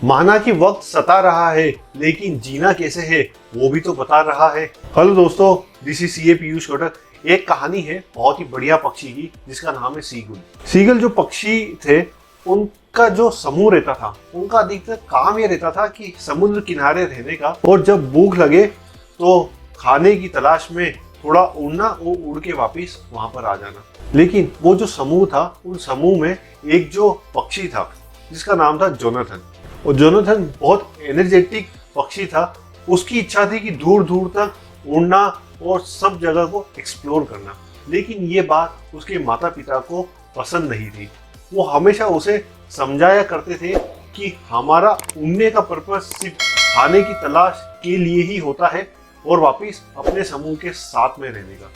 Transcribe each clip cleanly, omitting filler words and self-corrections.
माना कि वक्त सता रहा है, लेकिन जीना कैसे है वो भी तो बता रहा है। हेलो दोस्तों, this is CA Piyush Kotak. एक कहानी है बहुत ही बढ़िया पक्षी की, जिसका नाम है सीगुल। सीगल जो पक्षी थे, उनका जो समूह रहता था, उनका अधिकतर काम ये रहता था कि समुद्र किनारे रहने का, और जब भूख लगे तो खाने की तलाश में थोड़ा उड़ना और उड़ के वापिस वहां पर आ जाना। लेकिन वो जो समूह था, उन समूह में एक जो पक्षी था जिसका नाम था जोनाथन। और जोनाथन बहुत एनर्जेटिक पक्षी था। उसकी इच्छा थी कि दूर दूर तक उड़ना और सब जगह को एक्सप्लोर करना। लेकिन ये बात उसके माता पिता को पसंद नहीं थी। वो हमेशा उसे समझाया करते थे कि हमारा उड़ने का पर्पस सिर्फ खाने की तलाश के लिए ही होता है और वापिस अपने समूह के साथ में रहने का।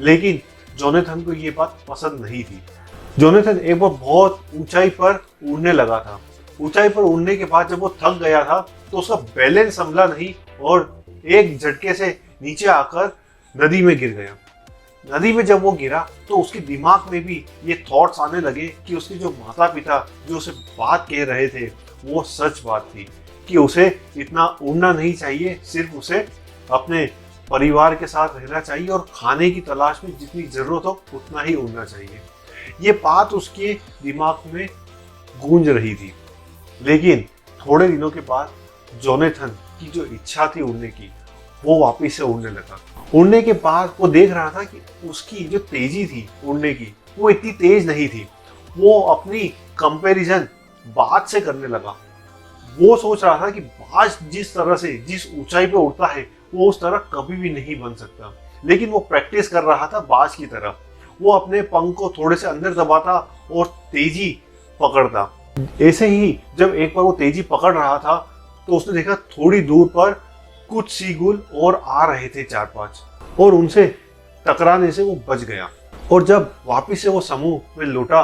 लेकिन जोनाथन को ये बात पसंद नहीं थी। जोनाथन एक बार बहुत ऊंचाई पर उड़ने लगा था। ऊंचाई पर उड़ने के बाद जब वो थक गया था तो उसका बैलेंस संभला नहीं और एक झटके से नीचे आकर नदी में गिर गया। नदी में जब वो गिरा तो उसके दिमाग में भी ये थॉट्स आने लगे कि उसके जो माता पिता जो उसे बात कह रहे थे वो सच बात थी, कि उसे इतना उड़ना नहीं चाहिए, सिर्फ उसे अपने परिवार के साथ रहना चाहिए और खाने की तलाश में जितनी जरूरत हो उतना ही उड़ना चाहिए। ये बात उसके दिमाग में गूंज रही थी। लेकिन थोड़े दिनों के बाद जोनाथन की जो इच्छा थी उड़ने की, वो वापस से उड़ने लगा। उड़ने के बाद वो देख रहा था कि उसकी जो तेजी थी उड़ने की, वो इतनी तेज नहीं थी। वो अपनी कंपैरिजन बाज से करने लगा। वो सोच रहा था कि बाज जिस तरह से जिस ऊंचाई पे उड़ता है वो उस तरह कभी भी नहीं बन सकता। लेकिन वो प्रैक्टिस कर रहा था बाज की तरह। वो अपने पंख को थोड़े से अंदर दबाता और तेजी पकड़ता। ऐसे ही जब एक बार वो तेजी पकड़ रहा था तो उसने देखा थोड़ी दूर पर कुछ सीगुल और आ रहे थे, 4-5, और उनसे टकराने से वो बच गया। और जब वापिस से वो समूह में लौटा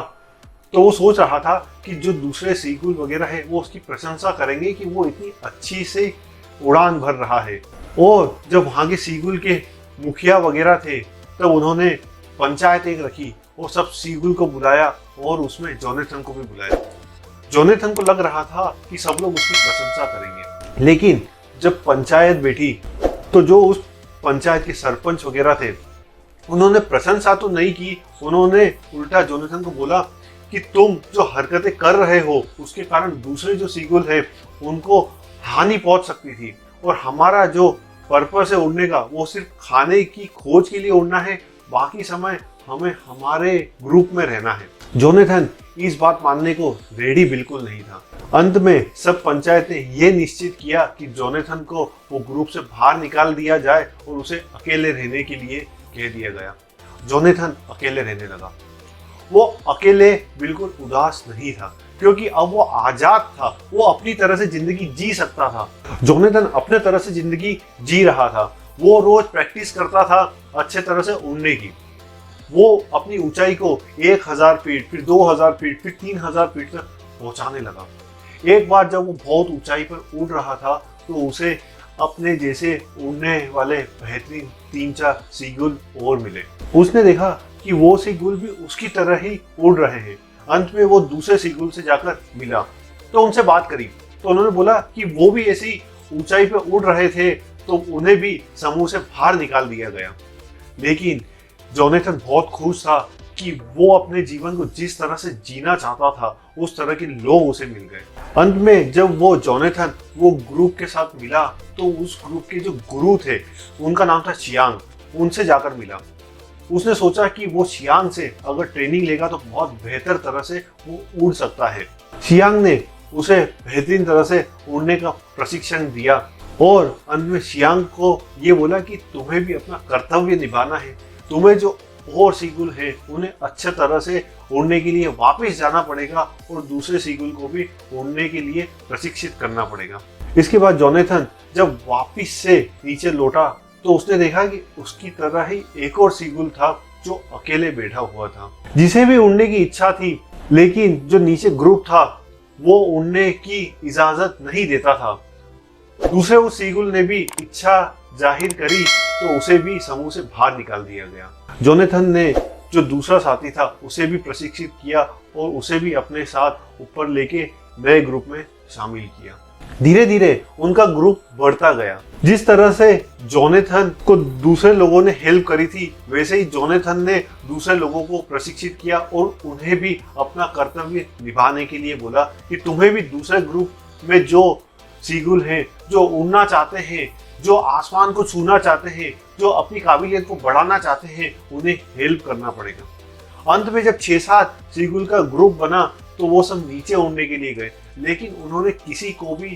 तो वो सोच रहा था कि जो दूसरे सीगुल वगैरह है वो उसकी प्रशंसा करेंगे कि वो इतनी अच्छी से उड़ान भर रहा है। और जब वहाँ के सीगुल के मुखिया वगैरह थे तब उन्होंने पंचायत एक रखी और सब सीगुल को बुलाया और उसमें जोनाथन को भी बुलाया। जोनाथन को लग रहा था कि सब लोग उसकी प्रशंसा करेंगे। लेकिन जब पंचायत बैठी तो जो उस पंचायत के सरपंच वगैरह थे उन्होंने प्रशंसा तो नहीं की, उन्होंने उल्टा जोनाथन को बोला कि तुम जो हरकतें कर रहे हो उसके कारण दूसरे जो सीगुल है उनको हानि पहुंच सकती थी, और हमारा जो पर्पस है उड़ने का वो सिर्फ खाने की खोज के लिए उड़ना है, बाकी समय हमें हमारे ग्रुप में रहना है। जोनाथन इस बात मानने को रेडी बिल्कुल नहीं था। अंत में सब पंचायत ने यह निश्चित किया कि जोनाथन को वो ग्रुप से बाहर निकाल दिया जाए और उसे अकेले रहने के लिए कह दिया गया। जोनाथन अकेले रहने लगा। वो अकेले बिल्कुल उदास नहीं था, क्योंकि अब वो आजाद था। वो अपनी तरह से जिंदगी जी सकता था। जोनाथन अपने तरह से जिंदगी जी रहा था। वो रोज प्रैक्टिस करता था अच्छे तरह से उड़ने की। वो अपनी ऊंचाई को 1000 फीट, फिर 2000 फीट, फिर 3000 फीट तक पहुंचाने लगा। एक बार जब वो बहुत ऊंचाई पर उड़ रहा था तो उसे अपने जैसे उड़ने वाले बेहतरीन 3-4 सीगुल और मिले। उसने देखा कि वो सीगुल भी उसकी तरह ही उड़ रहे हैं। अंत में वो दूसरे सीगुल से जाकर मिला तो उनसे बात करी तो उन्होंने बोला कि वो भी ऐसी ऊंचाई पर उड़ रहे थे तो उन्हें भी समूह से बाहर निकाल दिया गया। लेकिन जोनाथन बहुत खुश था कि वो अपने जीवन को जिस तरह से जीना चाहता था उस तरह के लोग उसे मिल गए। अंत में जब वो जोनाथन वो ग्रुप के साथ मिला तो उस ग्रुप के जो गुरु थे उनका नाम था शियांग, उनसे जाकर मिला। उसने सोचा कि वो शियांग से अगर ट्रेनिंग लेगा तो बहुत बेहतर तरह से वो उड़ सकता है। शियांग ने उसे बेहतरीन तरह से उड़ने का प्रशिक्षण दिया और अंत में शियांग को ये बोला कि तुम्हें भी अपना कर्तव्य निभाना है। तुम्हें जो और सीगुल है उन्हें अच्छे तरह से उड़ने के लिए वापस जाना पड़ेगा और दूसरे सीगुल को भी उड़ने के लिए प्रशिक्षित करना पड़ेगा। इसके बाद जोनाथन जब वापस से नीचे लौटा तो उसने देखा कि उसकी तरह ही एक और सीगुल था जो अकेले बैठा हुआ था, जिसे भी उड़ने की इच्छा थी। लेकिन जो नीचे ग्रुप था वो उड़ने की इजाजत नहीं देता था। दूसरे उस सीगुल ने भी इच्छा जाहिर करी तो उसे भी समूह से बाहर निकाल दिया गया। जोनाथन ने जो दूसरा साथी था उसे भी प्रशिक्षित किया और उसे भी अपने साथ ऊपर लेके नए ग्रुप में शामिल किया। धीरे धीरे उनका ग्रुप बढ़ता गया। जिस तरह से जोनाथन को दूसरे लोगों ने हेल्प करी थी, वैसे ही जोनाथन ने दूसरे लोगों को प्रशिक्षित किया और उन्हें भी अपना कर्तव्य निभाने के लिए बोला कि तुम्हें भी दूसरे ग्रुप में जो सीगुल हैं, जो उड़ना चाहते हैं, जो आसमान को छूना चाहते हैं, जो अपनी काबिलियत को बढ़ाना चाहते हैं, उन्हें हेल्प करना पड़ेगा। अंत में जब 6-7 सीगुल का ग्रुप बना तो वो सब नीचे उड़ने के लिए गए, लेकिन उन्होंने किसी को भी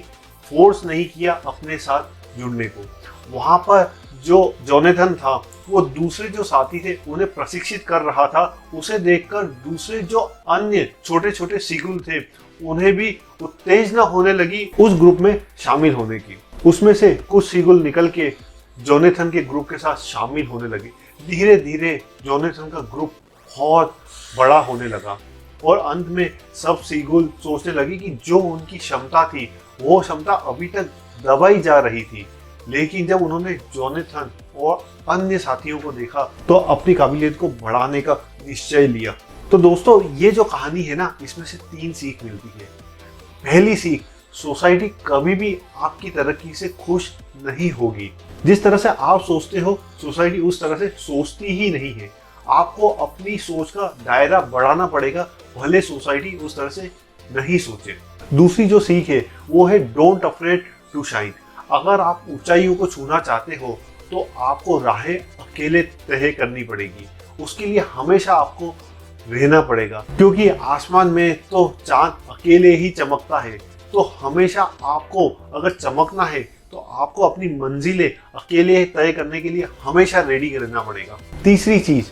फोर्स नहीं किया अपने साथ जुड़ने को। वहां पर जो जोनाथन था वो दूसरे जो साथी थे उन्हें प्रशिक्षित कर रहा था। उसे देखकर दूसरे जो अन्य छोटे छोटे सीगुल थे उन्हें भी उत्तेजना होने लगी उस ग्रुप में शामिल होने की। उसमें से कुछ सीगुल निकल के जोनाथन के ग्रुप के साथ शामिल होने लगे। धीरे धीरे जोनाथन का ग्रुप बहुत बड़ा होने लगा और अंत में सब सीगुल सोचने लगे कि जो उनकी क्षमता थी वो क्षमता अभी तक दबाई जा रही थी, लेकिन जब उन्होंने जोनाथन और अन्य साथियों को देखा तो अपनी काबिलियत को बढ़ाने का निश्चय लिया। तो दोस्तों, ये जो कहानी है ना, इसमें से 3 सीख मिलती है। पहली सीख, सोसाइटी कभी भी आपकी तरक्की से खुश नहीं होगी। जिस तरह से आप सोचते हो सोसाइटी उस तरह से सोचती ही नहीं है। आपको अपनी सोच का दायरा बढ़ाना पड़ेगा, भले सोसाइटी उस तरह से नहीं सोचे। दूसरी जो सीख है वो है डोंट अफ्रेड टू शाइन। अगर आप ऊंचाइयों को छूना चाहते हो तो आपको राहें अकेले तय करनी पड़ेगी। उसके लिए हमेशा आपको रहना पड़ेगा, क्योंकि आसमान में तो चांद अकेले ही चमकता है। तो हमेशा आपको अगर चमकना है तो आपको अपनी मंजिलें अकेले तय करने के लिए हमेशा रेडी रहना पड़ेगा। तीसरी चीज,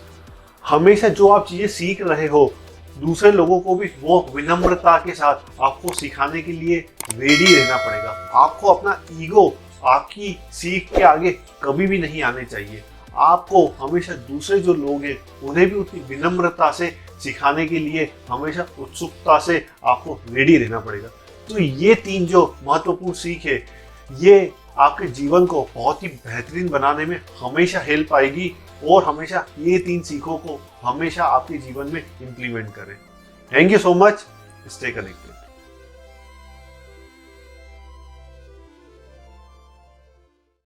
हमेशा जो आप चीजें सीख रहे हो दूसरे लोगों को भी वो विनम्रता के साथ आपको सिखाने के लिए रेडी रहना पड़ेगा। आपको अपना ईगो आपकी सीख के आगे कभी भी नहीं आने चाहिए। आपको हमेशा दूसरे जो लोग हैं उन्हें भी उतनी विनम्रता से सिखाने के लिए हमेशा उत्सुकता से आपको रेडी रहना पड़ेगा। तो ये 3 जो महत्वपूर्ण सीख है, ये आपके जीवन को बहुत ही बेहतरीन बनाने में हमेशा हेल्प आएगी और हमेशा ये 3 सीखों को हमेशा आपके जीवन में इम्प्लीमेंट करें। Thank you so much. Stay connected.